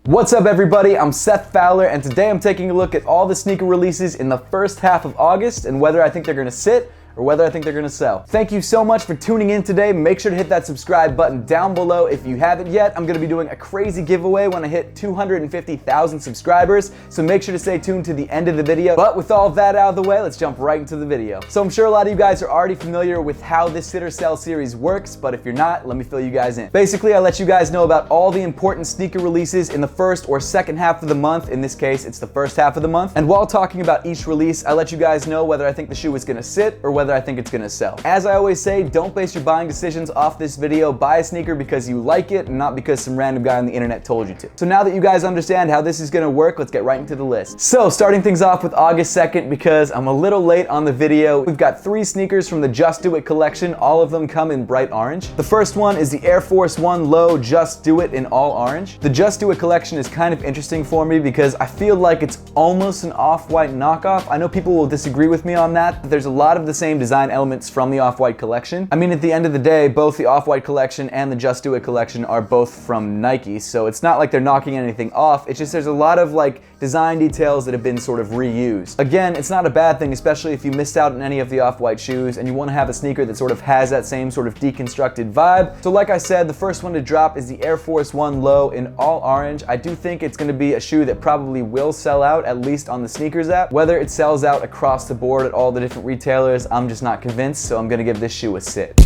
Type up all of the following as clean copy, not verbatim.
What's up everybody, I'm Seth Fowler and today I'm taking a look at all the sneaker releases in the first half of August and whether I think they're gonna sit or whether I think they're gonna sell. Thank you so much for tuning in today. Make sure to hit that subscribe button down below if you haven't yet. I'm gonna be doing a crazy giveaway when I hit 250,000 subscribers, so make sure to stay tuned to the end of the video. But with all of that out of the way, let's jump right into the video. So I'm sure a lot of you guys are already familiar with how this sit or sell series works, but if you're not, let me fill you guys in. Basically, I let you guys know about all the important sneaker releases in the first or second half of the month. In this case, it's the first half of the month. And while talking about each release, I let you guys know whether I think the shoe is gonna sit or whether I think it's gonna sell. As I always say, don't base your buying decisions off this video. Buy a sneaker because you like it and not because some random guy on the internet told you to. So now that you guys understand how this is gonna work, let's get right into the list. So starting things off with August 2nd, because I'm a little late on the video, we've got 3 sneakers from the Just Do It collection. All of them come in bright orange. The first one is the Air Force 1 Low Just Do It in all orange. The Just Do It collection is kind of interesting for me because I feel like it's almost an off-white knockoff. I know people will disagree with me on that, but there's a lot of the same design elements from the Off-White collection. I mean, at the end of the day, both the Off-White collection and the Just Do It collection are both from Nike, so it's not like they're knocking anything off. It's just there's a lot of like design details that have been sort of reused. Again, it's not a bad thing, especially if you missed out on any of the Off-White shoes and you want to have a sneaker that sort of has that same sort of deconstructed vibe. So like I said, the first one to drop is the Air Force 1 Low in all orange. I do think it's going to be a shoe that probably will sell out, at least on the sneakers app. Whether it sells out across the board at all the different retailers, I'm just not convinced, so I'm going to give this shoe a sit.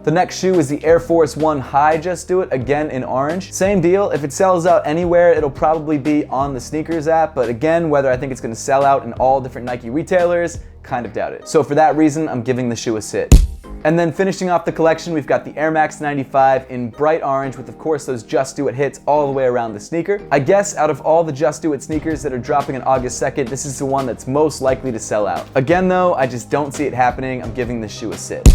The next shoe is the Air Force 1 High Just Do It, again in orange. Same deal, if it sells out anywhere, it'll probably be on the sneakers app, but again, whether I think it's gonna sell out in all different Nike retailers, kind of doubt it. So for that reason, I'm giving the shoe a sit. And then finishing off the collection, we've got the Air Max 95 in bright orange with, of course, those Just Do It hits all the way around the sneaker. I guess out of all the Just Do It sneakers that are dropping on August 2nd, this is the one that's most likely to sell out. Again though, I just don't see it happening. I'm giving this shoe a sit.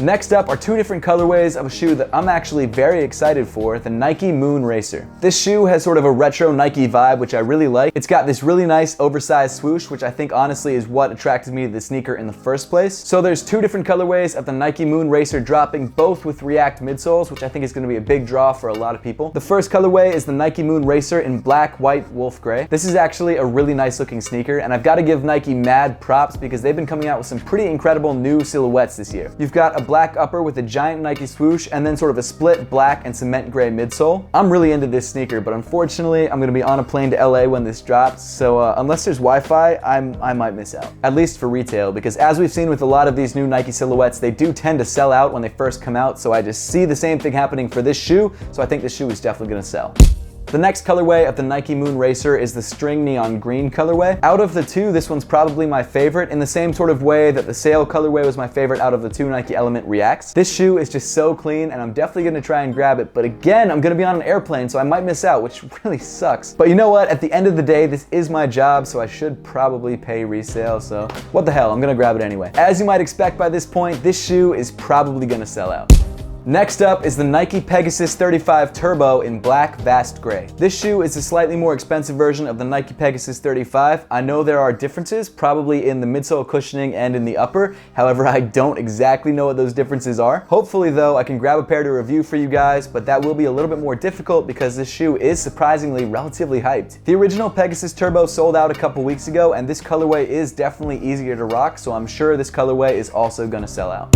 Next up are 2 different colorways of a shoe that I'm actually very excited for, the Nike Moon Racer. This shoe has sort of a retro Nike vibe, which I really like. It's got this really nice oversized swoosh, which I think honestly is what attracted me to the sneaker in the first place. So there's 2 different colorways of the Nike Moon Racer dropping, both with React midsoles, which I think is going to be a big draw for a lot of people. The first colorway is the Nike Moon Racer in black, white, wolf gray. This is actually a really nice looking sneaker, and I've got to give Nike mad props because they've been coming out with some pretty incredible new silhouettes this year. You've got a black upper with a giant Nike swoosh and then sort of a split black and cement gray midsole. I'm really into this sneaker, but unfortunately I'm gonna be on a plane to LA when this drops, so unless there's Wi-Fi, I might miss out. At least for retail, because as we've seen with a lot of these new Nike silhouettes, they do tend to sell out when they first come out, so I just see the same thing happening for this shoe, so I think this shoe is definitely gonna sell. The next colorway of the Nike Moon Racer is the string neon green colorway. Out of the 2, this one's probably my favorite, in the same sort of way that the Sail colorway was my favorite out of the 2 Nike Element Reacts. This shoe is just so clean and I'm definitely gonna try and grab it, but again, I'm gonna be on an airplane, so I might miss out, which really sucks. But you know what, at the end of the day, this is my job, so I should probably pay resale, so what the hell, I'm gonna grab it anyway. As you might expect by this point, this shoe is probably gonna sell out. Next up is the Nike Pegasus 35 Turbo in black vast gray. This shoe is a slightly more expensive version of the Nike Pegasus 35. I know there are differences, probably in the midsole cushioning and in the upper. However, I don't exactly know what those differences are. Hopefully though, I can grab a pair to review for you guys, but that will be a little bit more difficult because this shoe is surprisingly relatively hyped. The original Pegasus Turbo sold out a couple weeks ago, and this colorway is definitely easier to rock, so I'm sure this colorway is also gonna sell out.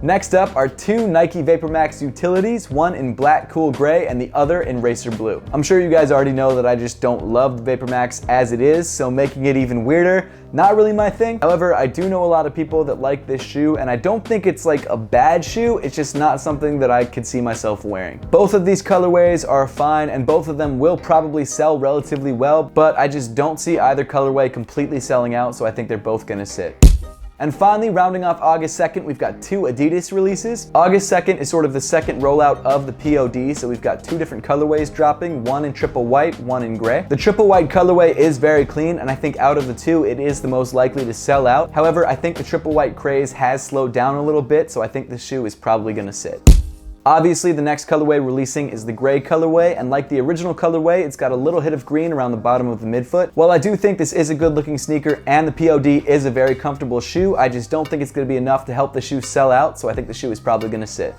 Next up are 2 Nike VaporMax Utilities, one in black cool gray and the other in racer blue. I'm sure you guys already know that I just don't love the VaporMax as it is, so making it even weirder, not really my thing. However, I do know a lot of people that like this shoe, and I don't think it's like a bad shoe, it's just not something that I could see myself wearing. Both of these colorways are fine, and both of them will probably sell relatively well, but I just don't see either colorway completely selling out, so I think they're both gonna sit. And finally, rounding off August 2nd, we've got 2 Adidas releases. August 2nd is sort of the second rollout of the POD, so we've got 2 different colorways dropping, one in triple white, one in gray. The triple white colorway is very clean, and I think out of the 2, it is the most likely to sell out. However, I think the triple white craze has slowed down a little bit, so I think this shoe is probably gonna sit. Obviously, the next colorway releasing is the gray colorway, and like the original colorway, it's got a little hit of green around the bottom of the midfoot. While I do think this is a good looking sneaker and the POD is a very comfortable shoe, I just don't think it's going to be enough to help the shoe sell out, so I think the shoe is probably going to sit.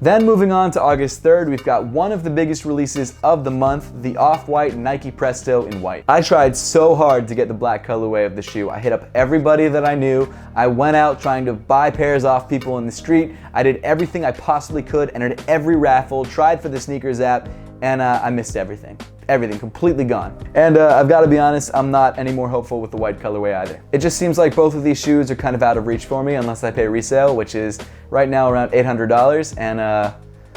Then moving on to August 3rd, we've got one of the biggest releases of the month, the off-white Nike Presto in white. I tried so hard to get the black colorway of the shoe. I hit up everybody that I knew. I went out trying to buy pairs off people in the street. I did everything I possibly could, entered every raffle, tried for the sneakers app, and I missed everything. Everything completely gone. And I've got to be honest, I'm not any more hopeful with the white colorway either. It just seems like both of these shoes are kind of out of reach for me unless I pay resale, which is right now around $800, and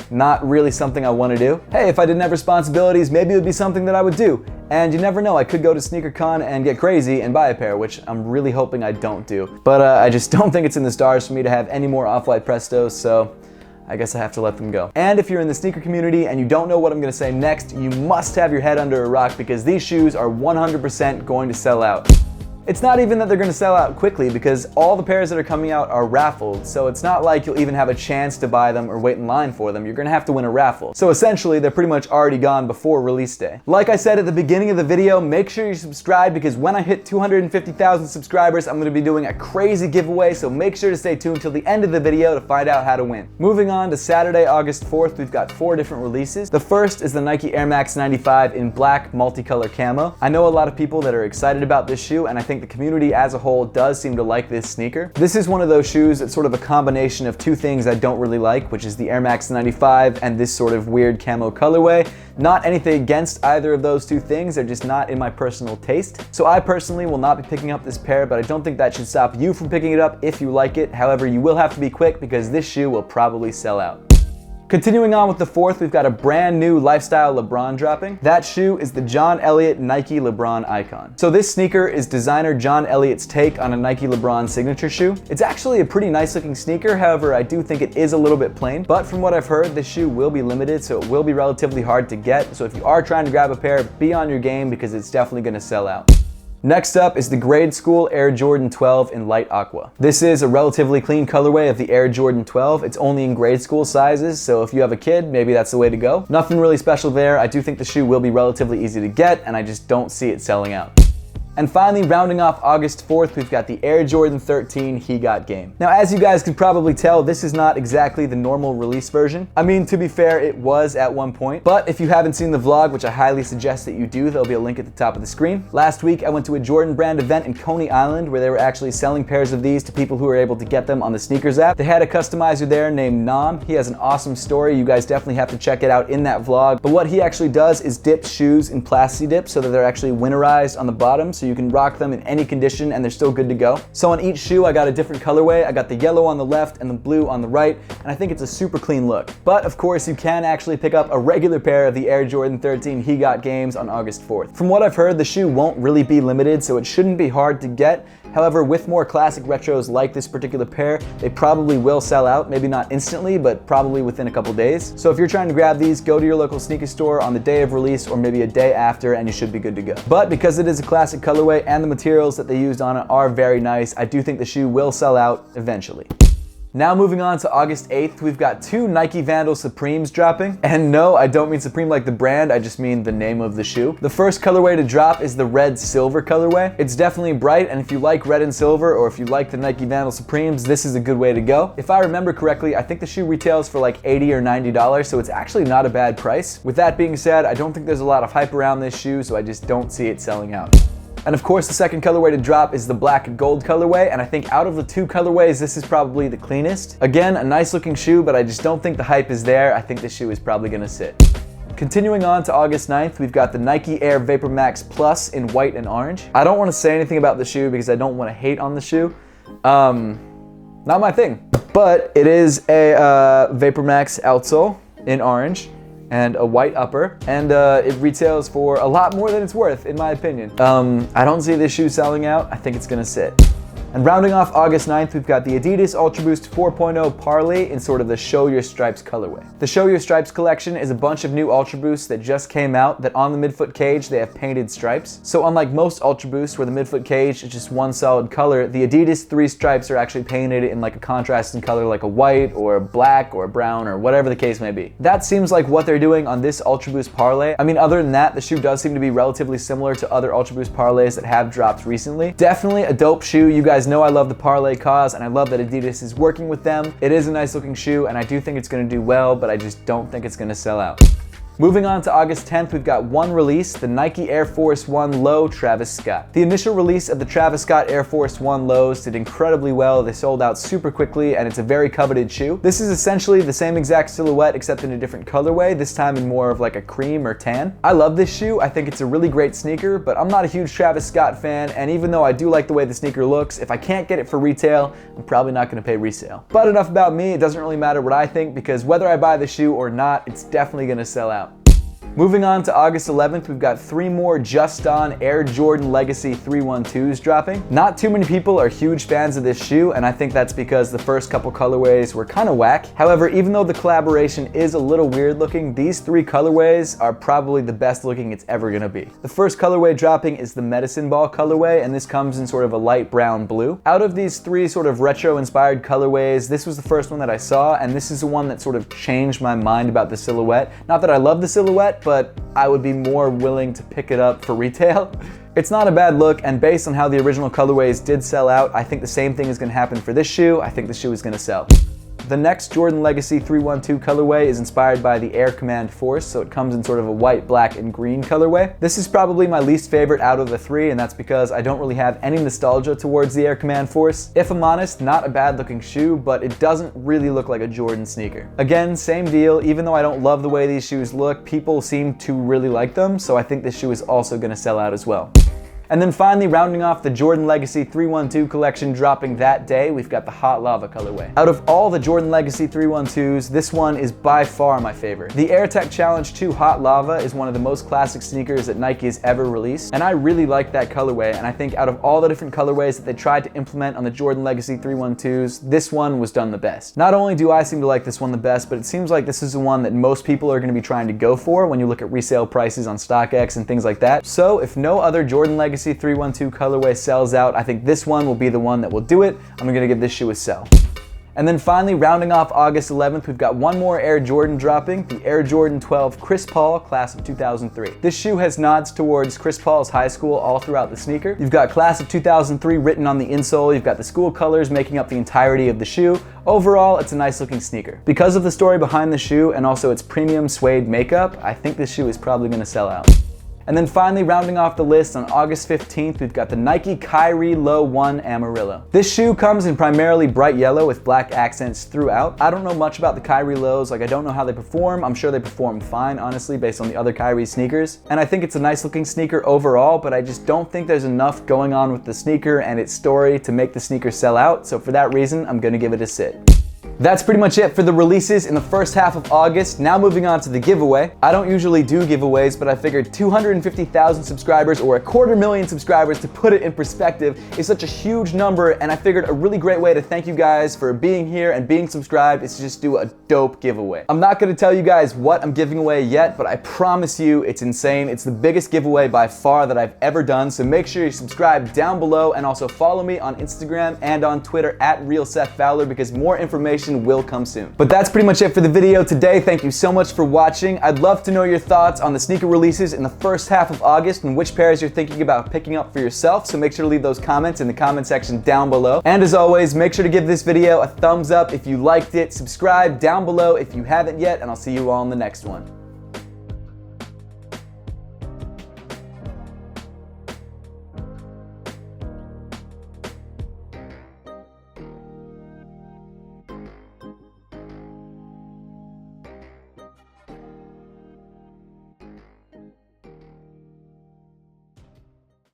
not really something I want to do. Hey, if I didn't have responsibilities, maybe it would be something that I would do. And you never know, I could go to SneakerCon and get crazy and buy a pair, which I'm really hoping I don't do. But I just don't think it's in the stars for me to have any more off-white Prestos, so I guess I have to let them go. And if you're in the sneaker community and you don't know what I'm gonna say next, you must have your head under a rock because these shoes are 100% going to sell out. It's not even that they're gonna sell out quickly because all the pairs that are coming out are raffled, so it's not like you'll even have a chance to buy them or wait in line for them. You're gonna have to win a raffle. So essentially, they're pretty much already gone before release day. Like I said at the beginning of the video, make sure you subscribe because when I hit 250,000 subscribers, I'm gonna be doing a crazy giveaway, so make sure to stay tuned till the end of the video to find out how to win. Moving on to Saturday, August 4th, we've got 4 different releases. The first is the Nike Air Max 95 in black multicolor camo. I know a lot of people that are excited about this shoe, and I think the community as a whole does seem to like this sneaker. This is one of those shoes that's sort of a combination of two things I don't really like, which is the Air Max 95 and this sort of weird camo colorway. Not anything against either of those two things, they're just not in my personal taste. So I personally will not be picking up this pair, but I don't think that should stop you from picking it up if you like it. However, you will have to be quick because this shoe will probably sell out. Continuing on with the 4th, we've got a brand new lifestyle LeBron dropping. That shoe is the John Elliott Nike LeBron Icon. So this sneaker is designer John Elliott's take on a Nike LeBron signature shoe. It's actually a pretty nice looking sneaker, however, I do think it is a little bit plain. But from what I've heard, this shoe will be limited, so it will be relatively hard to get. So if you are trying to grab a pair, be on your game because it's definitely gonna sell out. Next up is the Grade School Air Jordan 12 in light aqua. This is a relatively clean colorway of the Air Jordan 12. It's only in grade school sizes, so if you have a kid, maybe that's the way to go. Nothing really special there. I do think the shoe will be relatively easy to get, and I just don't see it selling out. And finally, rounding off August 4th, we've got the Air Jordan 13 He Got Game. Now, as you guys could probably tell, this is not exactly the normal release version. I mean, to be fair, it was at one point. But if you haven't seen the vlog, which I highly suggest that you do, there'll be a link at the top of the screen. Last week, I went to a Jordan brand event in Coney Island where they were actually selling pairs of these to people who were able to get them on the sneakers app. They had a customizer there named Nam. He has an awesome story. You guys definitely have to check it out in that vlog. But what he actually does is dip shoes in Plasti Dip so that they're actually winterized on the bottom, so you can rock them in any condition and they're still good to go. So on each shoe, I got a different colorway. I got the yellow on the left and the blue on the right, and I think it's a super clean look. But of course, you can actually pick up a regular pair of the Air Jordan 13 He Got Games on August 4th. From what I've heard, the shoe won't really be limited, so it shouldn't be hard to get. However, with more classic retros like this particular pair, they probably will sell out, maybe not instantly, but probably within a couple days. So if you're trying to grab these, go to your local sneaker store on the day of release or maybe a day after and you should be good to go. But because it is a classic colorway and the materials that they used on it are very nice, I do think the shoe will sell out eventually. Now moving on to August 8th, we've got 2 Nike Vandal Supremes dropping. And no, I don't mean Supreme like the brand, I just mean the name of the shoe. The first colorway to drop is the red silver colorway. It's definitely bright, and if you like red and silver, or if you like the Nike Vandal Supremes, this is a good way to go. If I remember correctly, I think the shoe retails for like $80 or $90, so it's actually not a bad price. With that being said, I don't think there's a lot of hype around this shoe, so I just don't see it selling out. And of course, the second colorway to drop is the black and gold colorway, and I think out of the 2 colorways, this is probably the cleanest. Again, a nice looking shoe, but I just don't think the hype is there. I think this shoe is probably gonna sit. Continuing on to August 9th, we've got the Nike Air Vapor Max Plus in white and orange. I don't want to say anything about the shoe because I don't want to hate on the shoe. Not my thing. But it is a Vapor Max outsole in orange and a white upper, and it retails for a lot more than it's worth, in my opinion. I don't see this shoe selling out. I think it's gonna sit. And rounding off August 9th, we've got the Adidas Ultra Boost 4.0 Parley in sort of the Show Your Stripes colorway. The Show Your Stripes collection is a bunch of new Ultra Boosts that just came out that on the midfoot cage, they have painted stripes. So unlike most Ultra Boosts where the midfoot cage is just one solid color, the Adidas 3 stripes are actually painted in like a contrasting color like a white or a black or a brown or whatever the case may be. That seems like what they're doing on this Ultra Boost Parley. I mean, other than that, the shoe does seem to be relatively similar to other Ultra Boost Parleys that have dropped recently. Definitely a dope shoe. You guys guys know I love the parlay cause, and I love that Adidas is working with them. It is a nice looking shoe, and I do think it's gonna do well, but I just don't think it's gonna sell out. Moving on to August 10th, we've got one release, the Nike Air Force 1 Low Travis Scott. The initial release of the Travis Scott Air Force 1 Lows did incredibly well. They sold out super quickly, and it's a very coveted shoe. This is essentially the same exact silhouette except in a different colorway, this time in more of like a cream or tan. I love this shoe. I think it's a really great sneaker, but I'm not a huge Travis Scott fan, and even though I do like the way the sneaker looks, if I can't get it for retail, I'm probably not gonna pay resale. But enough about me. It doesn't really matter what I think, because whether I buy the shoe or not, it's definitely gonna sell out. Moving on to August 11th, we've got 3 more Just On Air Jordan Legacy 312s dropping. Not too many people are huge fans of this shoe, and I think that's because the first couple colorways were kind of whack. However, even though the collaboration is a little weird looking, these 3 colorways are probably the best looking it's ever gonna be. The first colorway dropping is the Medicine Ball colorway, and this comes in sort of a light brown blue. Out of these 3 sort of retro inspired colorways, this was the first one that I saw, and this is the one that sort of changed my mind about the silhouette. Not that I love the silhouette, but I would be more willing to pick it up for retail. It's not a bad look, and based on how the original colorways did sell out, I think the same thing is gonna happen for this shoe. I think the shoe is gonna sell. The next Jordan Legacy 312 colorway is inspired by the Air Command Force, so it comes in sort of a white, black, and green colorway. This is probably my least favorite out of the 3, and that's because I don't really have any nostalgia towards the Air Command Force. If I'm honest, not a bad looking shoe, but it doesn't really look like a Jordan sneaker. Again, same deal. Even though I don't love the way these shoes look, people seem to really like them, so I think this shoe is also gonna sell out as well. And then finally, rounding off the Jordan Legacy 312 collection dropping that day, we've got the Hot Lava colorway. Out of all the Jordan Legacy 312s, this one is by far my favorite. The Air Tech Challenge 2 Hot Lava is one of the most classic sneakers that Nike has ever released, and I really like that colorway, and I think out of all the different colorways that they tried to implement on the Jordan Legacy 312s, this one was done the best. Not only do I seem to like this one the best, but it seems like this is the one that most people are going to be trying to go for when you look at resale prices on StockX and things like that. So if no other Jordan Legacy 312 colorway sells out, I think this one will be the one that will do it. I'm gonna give this shoe a sell. And then finally, rounding off August 11th, we've got one more Air Jordan dropping, the Air Jordan 12 Chris Paul, class of 2003. This shoe has nods towards Chris Paul's high school all throughout the sneaker. You've got class of 2003 written on the insole, you've got the school colors making up the entirety of the shoe. Overall, it's a nice looking sneaker. Because of the story behind the shoe and also its premium suede makeup, I think this shoe is probably gonna sell out. And then finally, rounding off the list on August 15th, we've got the Nike Kyrie Low 1 Amarillo. This shoe comes in primarily bright yellow with black accents throughout. I don't know much about the Kyrie Lows, like I don't know how they perform. I'm sure they perform fine, honestly, based on the other Kyrie sneakers. And I think it's a nice looking sneaker overall, but I just don't think there's enough going on with the sneaker and its story to make the sneaker sell out. So for that reason, I'm gonna give it a sit. That's pretty much it for the releases in the first half of August. Now moving on to the giveaway. I don't usually do giveaways, but I figured 250,000 subscribers or 250,000 subscribers, to put it in perspective, is such a huge number, and I figured a really great way to thank you guys for being here and being subscribed is to just do a dope giveaway. I'm not gonna tell you guys what I'm giving away yet, but I promise you it's insane. It's the biggest giveaway by far that I've ever done, so make sure you subscribe down below and also follow me on Instagram and on Twitter at @RealSethFowler, because more information will come soon. But that's pretty much it for the video today. Thank you so much for watching. I'd love to know your thoughts on the sneaker releases in the first half of August and which pairs you're thinking about picking up for yourself, so make sure to leave those comments in the comment section down below. And as always, make sure to give this video a thumbs up if you liked it, subscribe down below if you haven't yet, and I'll see you all in the next one.